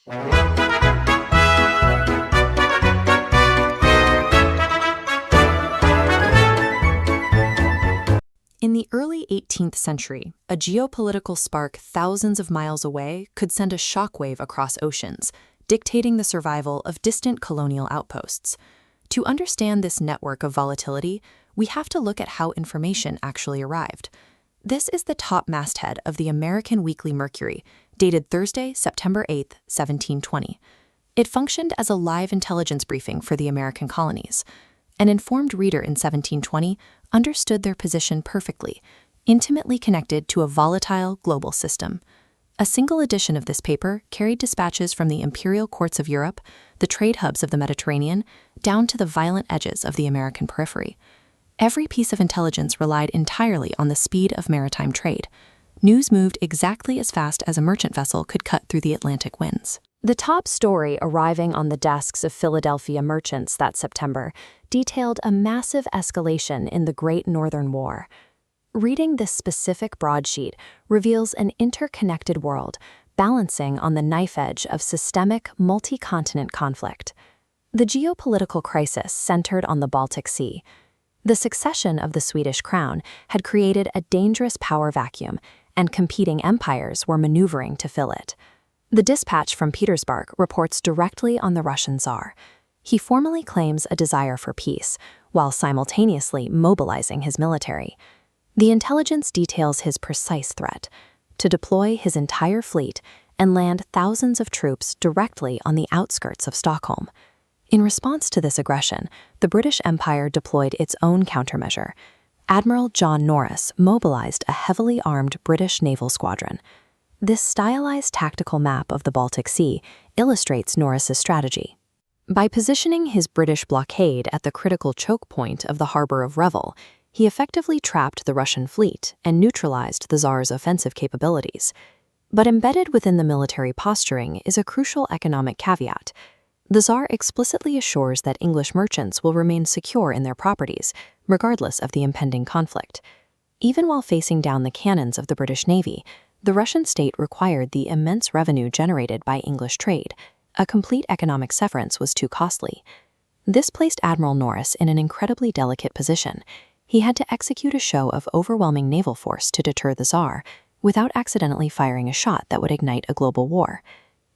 In the early 18th century, a geopolitical spark thousands of miles away could send a shockwave across oceans, dictating the survival of distant colonial outposts. To understand this network of volatility, we have to look at how information actually arrived. This is the top masthead of the American Weekly Mercury, dated Thursday, September 8, 1720. It functioned as a live intelligence briefing for the American colonies. An informed reader in 1720 understood their position perfectly, intimately connected to a volatile global system. A single edition of this paper carried dispatches from the imperial courts of Europe, the trade hubs of the Mediterranean, down to the violent edges of the American periphery. Every piece of intelligence relied entirely on the speed of maritime trade. News moved exactly as fast as a merchant vessel could cut through the Atlantic winds. The top story arriving on the desks of Philadelphia merchants that September detailed a massive escalation in the Great Northern War. Reading this specific broadsheet reveals an interconnected world balancing on the knife edge of systemic, multi-continent conflict. The geopolitical crisis centered on the Baltic Sea. The succession of the Swedish crown had created a dangerous power vacuum, and competing empires were maneuvering to fill it. The dispatch from Petersburg reports directly on the Russian Tsar. He formally claims a desire for peace, while simultaneously mobilizing his military. The intelligence details his precise threat: to deploy his entire fleet and land thousands of troops directly on the outskirts of Stockholm. In response to this aggression, the British Empire deployed its own countermeasure. Admiral John Norris mobilized a heavily armed British naval squadron. This stylized tactical map of the Baltic Sea illustrates Norris's strategy. By positioning his British blockade at the critical choke point of the harbor of Revel, he effectively trapped the Russian fleet and neutralized the Tsar's offensive capabilities. But embedded within the military posturing is a crucial economic caveat. The Tsar explicitly assures that English merchants will remain secure in their properties, regardless of the impending conflict. Even while facing down the cannons of the British Navy, the Russian state required the immense revenue generated by English trade. A complete economic severance was too costly. This placed Admiral Norris in an incredibly delicate position. He had to execute a show of overwhelming naval force to deter the Tsar, without accidentally firing a shot that would ignite a global war.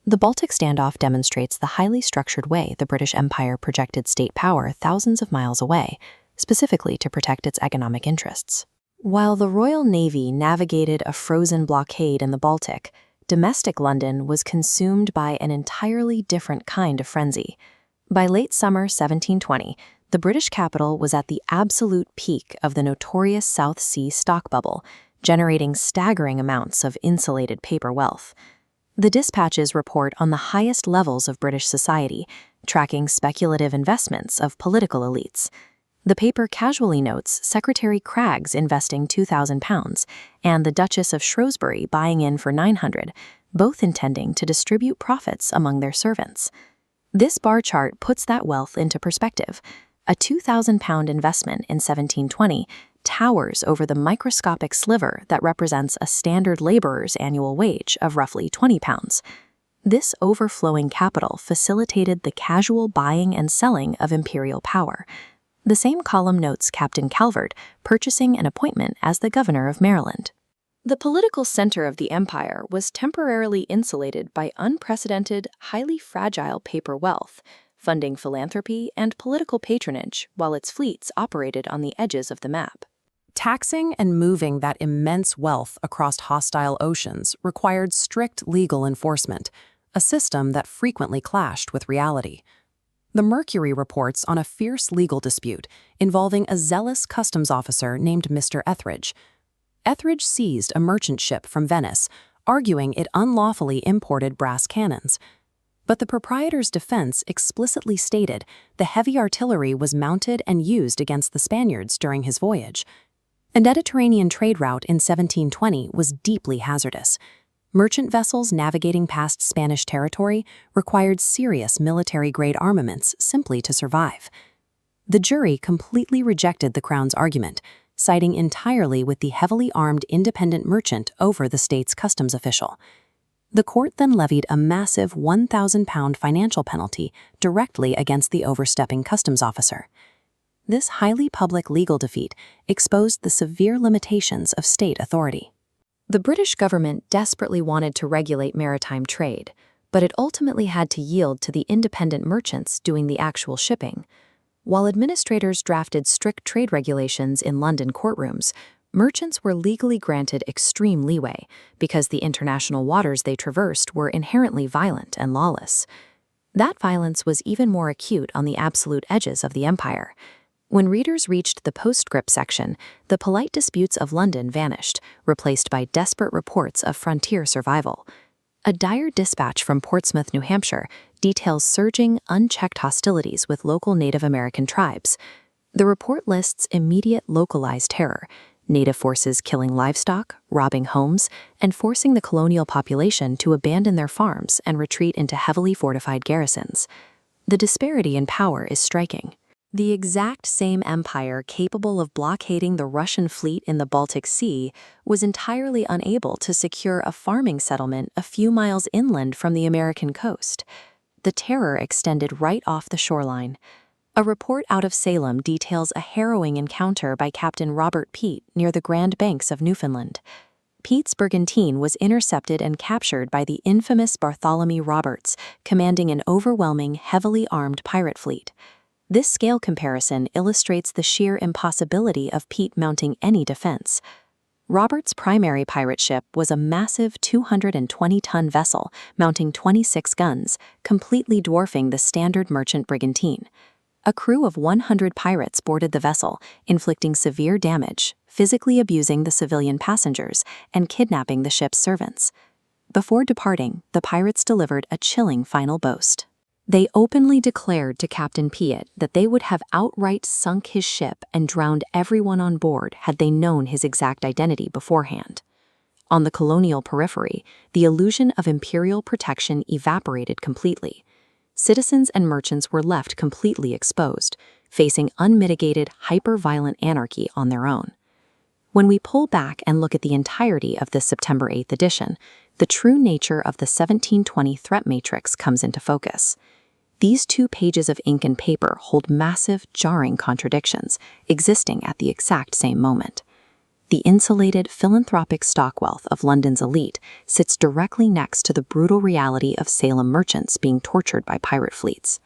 The Baltic standoff demonstrates the highly structured way the British Empire projected state power thousands of miles away, specifically to protect its economic interests. While the Royal Navy navigated a frozen blockade in the Baltic, domestic London was consumed by an entirely different kind of frenzy. By late summer 1720, the British capital was at the absolute peak of the notorious South Sea stock bubble, generating staggering amounts of insulated paper wealth. The dispatches report on the highest levels of British society, tracking speculative investments of political elites. The paper casually notes Secretary Cragg's investing £2,000 and the Duchess of Shrewsbury buying in for £900, both intending to distribute profits among their servants. This bar chart puts that wealth into perspective. A £2,000 investment in 1720 towers over the microscopic sliver that represents a standard laborer's annual wage of roughly £20. This overflowing capital facilitated the casual buying and selling of imperial power. The same column notes Captain Calvert purchasing an appointment as the governor of Maryland. The political center of the empire was temporarily insulated by unprecedented, highly fragile paper wealth, funding philanthropy and political patronage while its fleets operated on the edges of the map. Taxing and moving that immense wealth across hostile oceans required strict legal enforcement, a system that frequently clashed with reality. The Mercury reports on a fierce legal dispute involving a zealous customs officer named Mr. Etheridge. Etheridge seized a merchant ship from Venice, arguing it unlawfully imported brass cannons. But the proprietor's defense explicitly stated the heavy artillery was mounted and used against the Spaniards during his voyage. A Mediterranean trade route in 1720 was deeply hazardous. Merchant vessels navigating past Spanish territory required serious military-grade armaments simply to survive. The jury completely rejected the Crown's argument, siding entirely with the heavily armed independent merchant over the state's customs official. The court then levied a massive £1,000 financial penalty directly against the overstepping customs officer. This highly public legal defeat exposed the severe limitations of state authority. The British government desperately wanted to regulate maritime trade, but it ultimately had to yield to the independent merchants doing the actual shipping. While administrators drafted strict trade regulations in London courtrooms, merchants were legally granted extreme leeway because the international waters they traversed were inherently violent and lawless. That violence was even more acute on the absolute edges of the empire. When readers reached the postscript section, the polite disputes of London vanished, replaced by desperate reports of frontier survival. A dire dispatch from Portsmouth, New Hampshire, details surging, unchecked hostilities with local Native American tribes. The report lists immediate localized terror, native forces killing livestock, robbing homes, and forcing the colonial population to abandon their farms and retreat into heavily fortified garrisons. The disparity in power is striking. The exact same empire capable of blockading the Russian fleet in the Baltic Sea was entirely unable to secure a farming settlement a few miles inland from the American coast. The terror extended right off the shoreline. A report out of Salem details a harrowing encounter by Captain Robert Peat near the Grand Banks of Newfoundland. Peat's brigantine was intercepted and captured by the infamous Bartholomew Roberts, commanding an overwhelming, heavily armed pirate fleet. This scale comparison illustrates the sheer impossibility of Peat mounting any defense. Roberts' primary pirate ship was a massive 220-ton vessel mounting 26 guns, completely dwarfing the standard merchant brigantine. A crew of 100 pirates boarded the vessel, inflicting severe damage, physically abusing the civilian passengers, and kidnapping the ship's servants. Before departing, the pirates delivered a chilling final boast. They openly declared to Captain Peat that they would have outright sunk his ship and drowned everyone on board had they known his exact identity beforehand. On the colonial periphery, the illusion of imperial protection evaporated completely. Citizens and merchants were left completely exposed, facing unmitigated, hyper-violent anarchy on their own. When we pull back and look at the entirety of this September 8th edition, the true nature of the 1720 threat matrix comes into focus. These 2 pages of ink and paper hold massive, jarring contradictions, existing at the exact same moment. The insulated, philanthropic stock wealth of London's elite sits directly next to the brutal reality of Salem merchants being tortured by pirate fleets.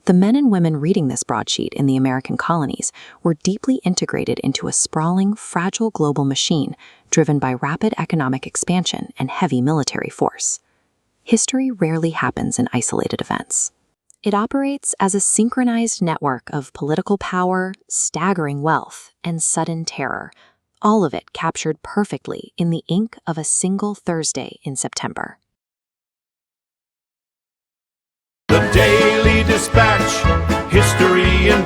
The men and women reading this broadsheet in the American colonies were deeply integrated into a sprawling, fragile global machine driven by rapid economic expansion and heavy military force. History rarely happens in isolated events. It operates as a synchronized network of political power, staggering wealth, and sudden terror, all of it captured perfectly in the ink of a single Thursday in September. The Daily Dispatch, history in